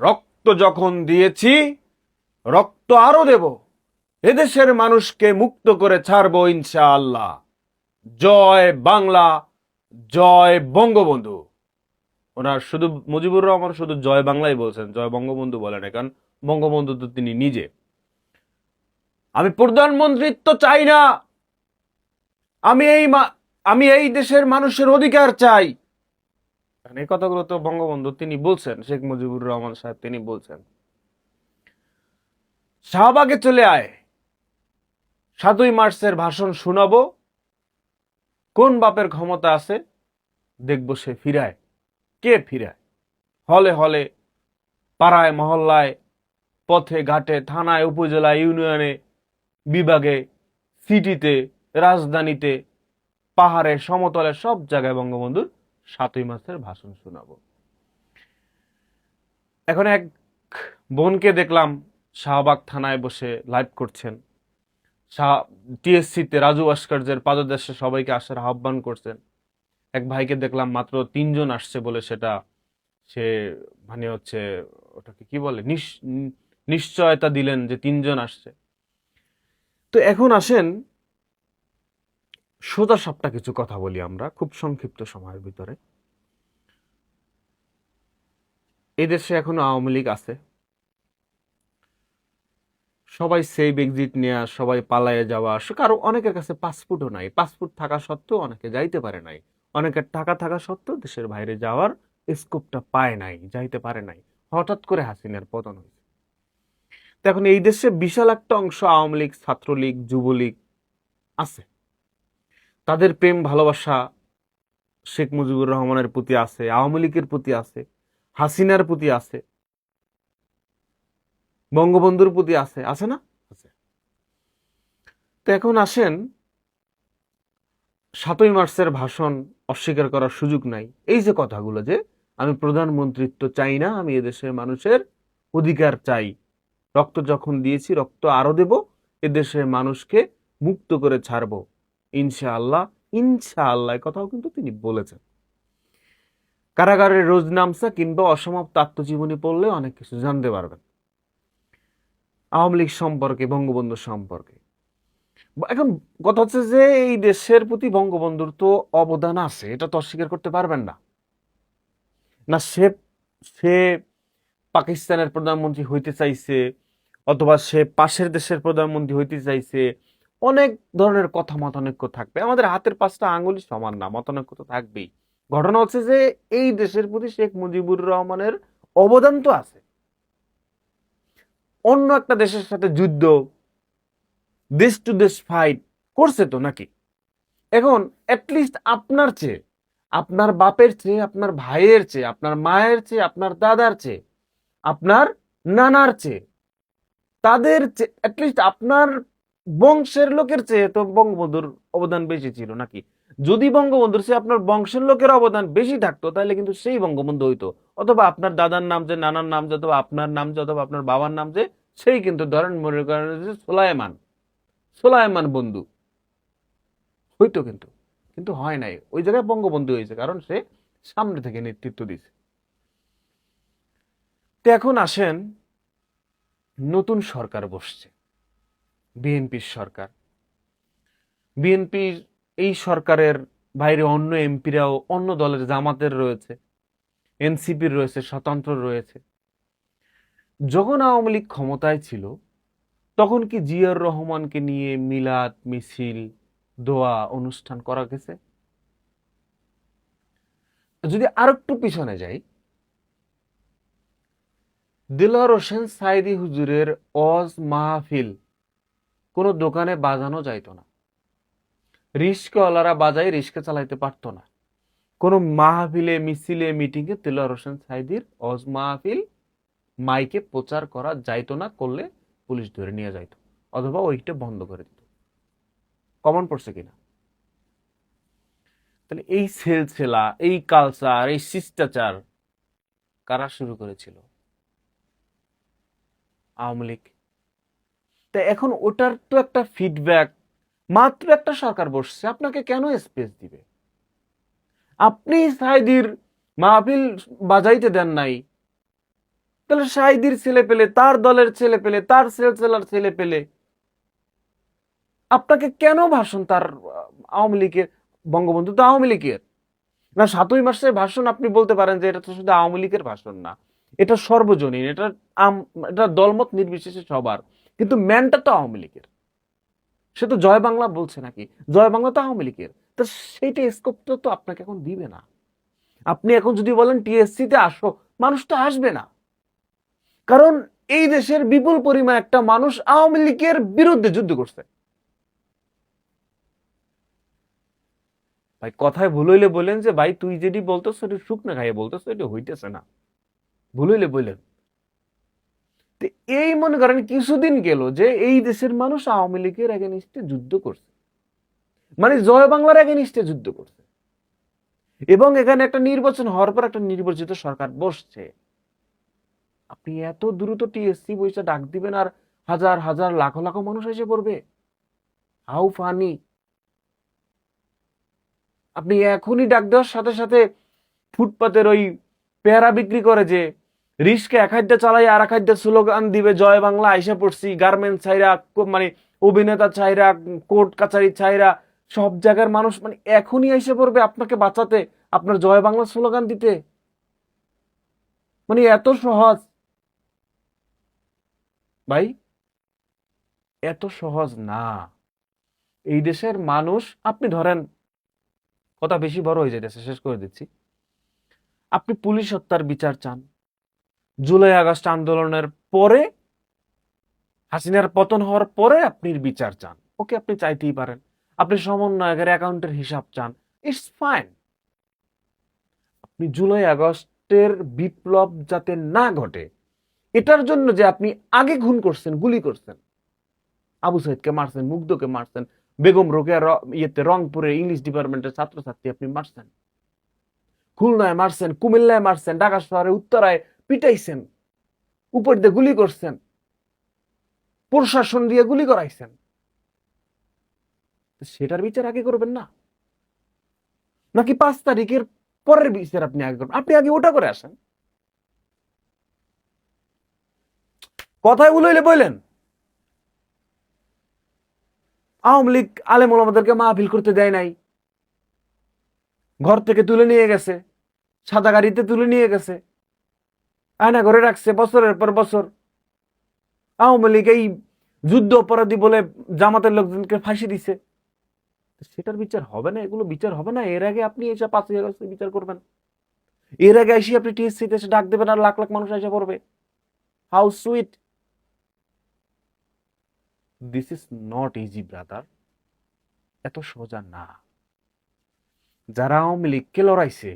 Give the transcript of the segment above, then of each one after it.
রক্ত যখন দিয়েছি, রক্ত আরো দেব। এদেশের মানুষকে মুক্ত করে ছাড়বো ইনশাআল্লাহ। জয় বাংলা, জয় বঙ্গবন্ধু। ওনার শুধু মুজিবুর রহমান শুধু জয় বাংলাই বলছেন, জয় বঙ্গবন্ধু বলেন, কারণ বঙ্গবন্ধু তো তিনি নিজে। আমি প্রধানমন্ত্রিত্ব চাই না, আমি এই দেশের মানুষের অধিকার চাই। এই কথাগুলো তো বঙ্গবন্ধু তিনি বলছেন, শেখ মুজিবুর রহমান সাহেব তিনি বলছেন। শাহবাগে চলে আয়, 7ই মার্চের ভাষণ শোনাবো। কোন বাপের ক্ষমতা আছে দেখবো সে ফিরায়, কে ফিরায়। হলে হলে, পাড়ায় মহল্লায়, পথে ঘাটে, থানায়, উপজেলায়, ইউনিয়নে, বিভাগে, সিটিতে, রাজধানীতে, পাহাড়ে, সমতলে, সব জায়গায় বঙ্গবন্ধুর 7ই মার্চের ভাষণ শোনাবো। এখন এক বোনকে দেখলাম শাহবাগ থানায় বসে লাইভ করছেন, টিএসসিতে রাজু ভাস্কর্যের পাদদেশে সবাইকে আসার আহ্বান করছেন। এক ভাইকে দেখলাম মাত্র 3জন আসছে বলে সেটা সে মানে হচ্ছে ওটাকে কি বলে নিশ্চয়তা দিলেন যে 3জন আসছে। তো এখন আসেন সোজা সাপটা কিছু কথা বলি আমরা খুব সংক্ষিপ্ত সময়ের ভিতরে। এই দেশে এখনো আওয়ামী লীগ আছে, সবাই সেভ এক্সিট নেওয়া, সবাই পালায়ে যাওয়া, কারো অনেকের কাছে পাসপোর্টও নাই, পাসপোর্ট থাকা সত্ত্বেও অনেকে যাইতে পারে নাই, অনেকের টাকা থাকা সত্ত্বেও দেশের বাইরে যাওয়ার স্কোপটা পায় নাই, যাইতে পারে নাই। হঠাৎ করে হাসিনার পতন হয়েছে। তো এখন এই দেশে বিশাল একটা অংশ আওয়ামী লীগ, ছাত্রলীগ, যুবলীগ আছে। তাদের প্রেম ভালোবাসা শেখ মুজিবুর রহমানের প্রতি আছে, আওয়ামী লীগের প্রতি আছে, হাসিনার প্রতি আছে, বঙ্গবন্ধুর প্রতি আছে, আছে না? আছে। তো এখন আসেন 7ই মার্চের ভাষণ অস্বীকার করার সুযোগ নাই। এই যে কথাগুলো যে আমি প্রধানমন্ত্রিত্ব চাই না, আমি এদেশের মানুষের অধিকার চাই, রক্ত যখন দিয়েছি রক্ত আরো দেব, এদেশের মানুষকে মুক্ত করে ছাড়বো ইনশাআল্লাহ। ইনশাআল্লাহ কথাও কিন্তু তিনি বলেছেন। কারাগারের রোজনামসা কিংবা অসমাপ্ত আত্মজীবনী পড়লে অনেক কিছু জানতে পারবেন আওয়ামী লীগ সম্পর্কে, বঙ্গবন্ধু সম্পর্কে। এখন কথা হচ্ছে যে এই দেশের প্রতি বঙ্গবন্ধুর তো অবদান আছে, এটা তো অস্বীকার করতে পারবেন না। না সে সে পাকিস্তানের প্রধানমন্ত্রী হইতে চাইছে, অথবা সে পাশের দেশের প্রধানমন্ত্রী হইতে চাইছে, অনেক ধরনের কথা মতানৈক্য থাকবে। আমাদের হাতের 5টা আঙ্গুলই সমান না, মতানৈক্য তো থাকবেই। ঘটনা হচ্ছে যে এই দেশের প্রতি শেখ মুজিবুর রহমানের অবদান তো আছে। অন্য একটা দেশের সাথে যুদ্ধ, দেশ টু দেশ ফাইট করছে তো নাকি? এখন অ্যাটলিস্ট আপনার চেয়ে, আপনার বাপের চেয়ে, আপনার ভাইয়ের চেয়ে, আপনার মায়ের চেয়ে, আপনার দাদার চেয়ে, আপনার নানার চেয়ে, তাদের চেয়ে, অ্যাটলিস্ট আপনার বংশের লোকের চেয়ে তো বঙ্গবন্ধুর অবদান বেশি ছিল নাকি? যদি বঙ্গবন্ধুর চেয়ে আপনার বংশের লোকের অবদান বেশি থাকতো তাহলে কিন্তু সেই বঙ্গবন্ধু হইতো। অথবা আপনার দাদার নাম যে, নানার নাম যে, অথবা আপনার নাম যে, অথবা আপনার বাবার নাম যে, সেই কিন্তু ধরেন মনে করেন যে সোলায়মান বন্ধু হইতো, কিন্তু কিন্তু হয় নাই। ওই জায়গায় বঙ্গবন্ধু হয়েছে কারণ সে সামনে থেকে নেতৃত্ব দিছে। তো এখন আসেন, নতুন সরকার বসছে, বিএনপির সরকার। বিএনপির এই সরকারের বাইরে অন্য এমপিরাও অন্য দলের, জামাতের রয়েছে, এনসিপির রয়েছে, স্বতন্ত্র রয়েছে। যখন আওয়ামী লীগ ক্ষমতায় ছিল তখন কি জিয়াউর রহমানকে নিয়ে মিলাদ, মিছিল, দোয়া অনুষ্ঠান করা গেছে? যদি আরেকটু পিছনে যাই, দেলোয়ার হোসেন সাইদি হুজুরের ওয়াজ মাহফিল কোনো দোকানে বাজানো যাইতো না, রিস্কাওয়ালারা বাজায় রিস্কা চালাইতে পারতো না। কোনো মাহফিলে, মিছিলে, মিটিংয়ে দেলোয়ার হোসেন সাইদির ওয়াজ মাহফিল মাইকে প্রচার করা যাইতো না, করলে পুলিশ ধরে নিয়ে যাইতো অথবা ওইটা বন্ধ করে দিত। কমন পড়ছে কিনা? তাহলে এই সেলসেলা, এই কালচার, এই শিষ্টাচার কারা শুরু করেছিল? আওয়ামী লীগ। তা এখন ওটার তো একটা ফিডব্যাক, মাত্র একটা সরকার বসছে, আপনাকে কেন স্পেস দিবে? আপনি সাইদির মাহফিল বাজাইতে দেন নাই, তো তাহলে শাহিদির ছেলে পেলে, তার দলের ছেলে পেলে, তার সেলসেলার ছেলে পেলে আপনাকে কেন ভাষণ তার আওয়ামী লীগের, বঙ্গবন্ধু তো আওয়ামী লীগের না, ৭ই মাসের ভাষণ আপনি বলতে পারেন যে এটা তো শুধু আওয়ামী লীগের ভাষণ না, এটা সর্বজনীন, এটা দলমত নির্বিশেষে সবার, কিন্তু ম্যানটা তো আওয়ামী লীগের। সে তো জয় বাংলা বলছে নাকি, জয় বাংলা তো আওয়ামী লীগের, তো সেইটা স্কোপটা তো আপনাকে এখন দিবে না। আপনি এখন যদি বলেন টিএসসি তে আসো, মানুষ তো আসবে না, কারণ এই দেশের বিপুল পরিমাণ একটা মানুষ আওয়ামী লীগের বিরুদ্ধে যুদ্ধ করছে। ভাই কথায় ভুল হইলে বললেন যে ভাই তুই যেটি বলতেছ সেটি শুকনা খাইয়ে বলতেছ, এটা হইতেছে না, ভুল হইলে বললেন। এই মনে করেন কিছুদিন গেল যে এই দেশের মানুষ আওয়ামী লীগের এগেনিস্টে যুদ্ধ করছে, মানে জয় বাংলার এগেনিস্টে যুদ্ধ করছে, এবং এখানে একটা নির্বাচন হওয়ার পর একটা নির্বাচিত সরকার বসছে। আপনি এত দ্রুত টিএসসি বইসা ডাক দিবেন আর হাজার হাজার লাখ লাখ মানুষ এসে পড়বে? How funny! আপনি এখনই ডাক দেওয়ার সাথে সাথে ফুটপাতের ওই পেয়ারা বিক্রি করে যে রিস্কে এক হাইডা চালাই আর এক হাইডা স্লোগান দিবে জয় বাংলা আইসা পড়ছি, গার্মেন্টস ছাইরা, মানে অভিনেতা ছাইরা, কোর্ট কাছারি ছাইরা, সব জায়গার মানুষ মানে এখনই আইসা পড়বে আপনাকে বাঁচাতে, আপনার জয় বাংলা স্লোগান দিতে। মানে এত সহজ ভাই, এত সহজ না। এই দেশের মানুষ, আপনি ধরেন, কথা বেশি বড় হয়ে যাইতেছে, শেষ করে দিচ্ছি। আপনি পুলিশ হত্যার বিচার চান, জুলাই আগস্ট আন্দোলনের পরে, হাসিনার পতন হওয়ার পরে আপনি বিচার চান, ওকে, আপনি চাইতেই পারেন। আপনি সমন্বয়কের অ্যাকাউন্টের হিসাব চান, ইটস ফাইন। আপনি জুলাই আগস্টের বিপ্লব যাতে না ঘটে, এটার জন্য যে আপনি আগে খুন করছেন, গুলি করছেন, আবু সাইদকে মারছেন, মুগ্ধকে মারছেন, বেগম রোকেয়ার ইয়েতে রংপুরে ইংলিশ ডিপার্টমেন্টের ছাত্রছাত্রী আপনি মারছেন, খুলনায় মারছেন, কুমিল্লায় মারছেন, ঢাকা শহরে উত্তরায় পিটাইছেন, উপর দিয়ে গুলি করছেন, প্রশাসন দিয়ে গুলি করাইছেন, সেটার বিচার আগে করবেন না? নাকি 5 তারিখের পরের বিচার আপনি আগে করবেন? আপনি আগে ওটা করে আসেন। কথায় উলাইলে বললেন আওয়ামী লীগ আলেম ওলামাদেরকে মাহফিল করতে দেয় নাই, ঘর থেকে তুলে নিয়ে গেছে, সাদা গাড়িতে তুলে নিয়ে গেছে, আয়না ঘরে রাখছে বছরের পর বছর। আওয়ামী লীগ এই যুদ্ধ অপরাধী বলে জামাতের লোকজনকে ফাঁসি দিছে, সেটার বিচার হবে না? এগুলো বিচার হবে না? এর আগে আপনি এসে 5ই আগস্ট বিচার করবেন? এর আগে এসে আপনি টিএসসি তে এসে ডাক দেবেন আর লাখ লাখ মানুষ এসে পড়বে? How sweet! This is not easy brother, এত সোজা না। যারা আওয়ামী লীগকে লড়াইছে,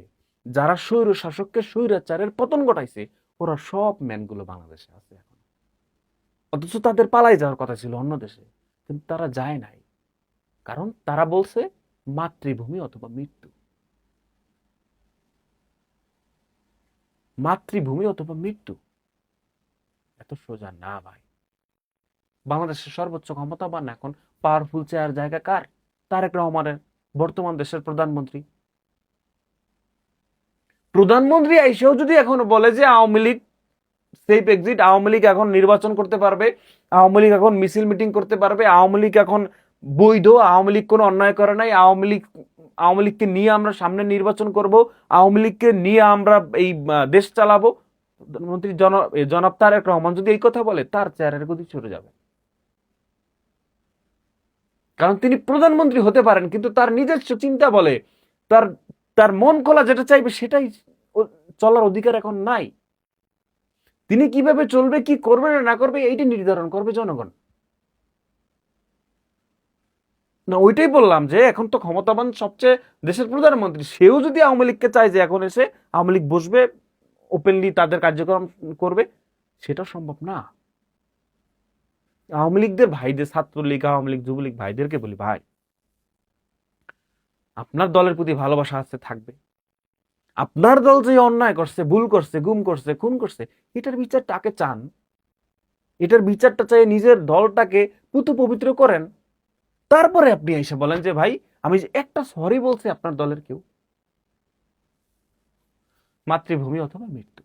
যারা স্বৈর শাসককে স্বৈরাচারের পতন ঘটাইছে, ওরা সব ম্যানগুলো বাংলাদেশে আছে এখন, অথচ তাদের পালাই যাওয়ার কথা ছিল অন্য দেশে, কিন্তু তারা যায় নাই, কারণ তারা বলছে মাতৃভূমি অথবা মৃত্যু, মাতৃভূমি অথবা মৃত্যু। এত সোজা না ভাই। বাংলাদেশের সর্বোচ্চ ক্ষমতাবান এখন পাওয়ারফুল চেয়ার জায়গা কার? তারেক রহমানের, বর্তমান দেশের প্রধানমন্ত্রী। প্রধানমন্ত্রী আইসেও যদি এখন বলে যে আওয়ামী লীগ সেফ এক্সিট, আওয়ামী লীগ এখন নির্বাচন করতে পারবে, আওয়ামী লীগ এখন মিছিল মিটিং করতে পারবে, আওয়ামী লীগ এখন বৈধ, আওয়ামী লীগ কোনো অন্যায় করে নাই, আওয়ামী লীগকে নিয়ে আমরা সামনে নির্বাচন করব, আওয়ামী লীগকে নিয়ে আমরা এই দেশ চালাবো, প্রধানমন্ত্রী জনাব তারেক রহমান যদি এই কথা বলে, তার চেয়ারের গতি চলে যাবে। কারণ তিনি প্রধানমন্ত্রী হতে পারেন, কিন্তু তার নিজস্ব চিন্তা বলে, তার তার মন খোলা যেটা চাইবে সেটাই চলার অধিকার এখন নাই। তিনি কিভাবে চলবে, কি করবে না করবে, এইটা নির্ধারণ করবে জনগণ। না, ওইটাই বললাম যে এখন তো ক্ষমতাবান সবচেয়ে দেশের প্রধানমন্ত্রী, সেও যদি আওয়ামী লীগকে চায় যে এখন এসে আওয়ামী লীগ বসবে, ওপেনলি তাদের কার্যক্রম করবে, সেটা সম্ভব না। আওয়ামী লীগদের ভাইদের, ছাত্রলীগ, আওয়ামী লীগ, যুবলীগ ভাইদেরকে বলি, ভাই আপনার দলের প্রতি ভালোবাসা আছে, থাকবে। আপনার দল যে অন্যায় করছে, ভুল করছে, গুম করছে, খুন করছে, এটার বিচারটাকে চান, এটার বিচারটা চাই নিজের দলটাকে পুতু পবিত্র করেন, তারপরে আপনি এসে বলেন যে ভাই আমি যে একটা সরি বলছি আপনার দলের কেউ, মাতৃভূমি অথবা মৃত্যু।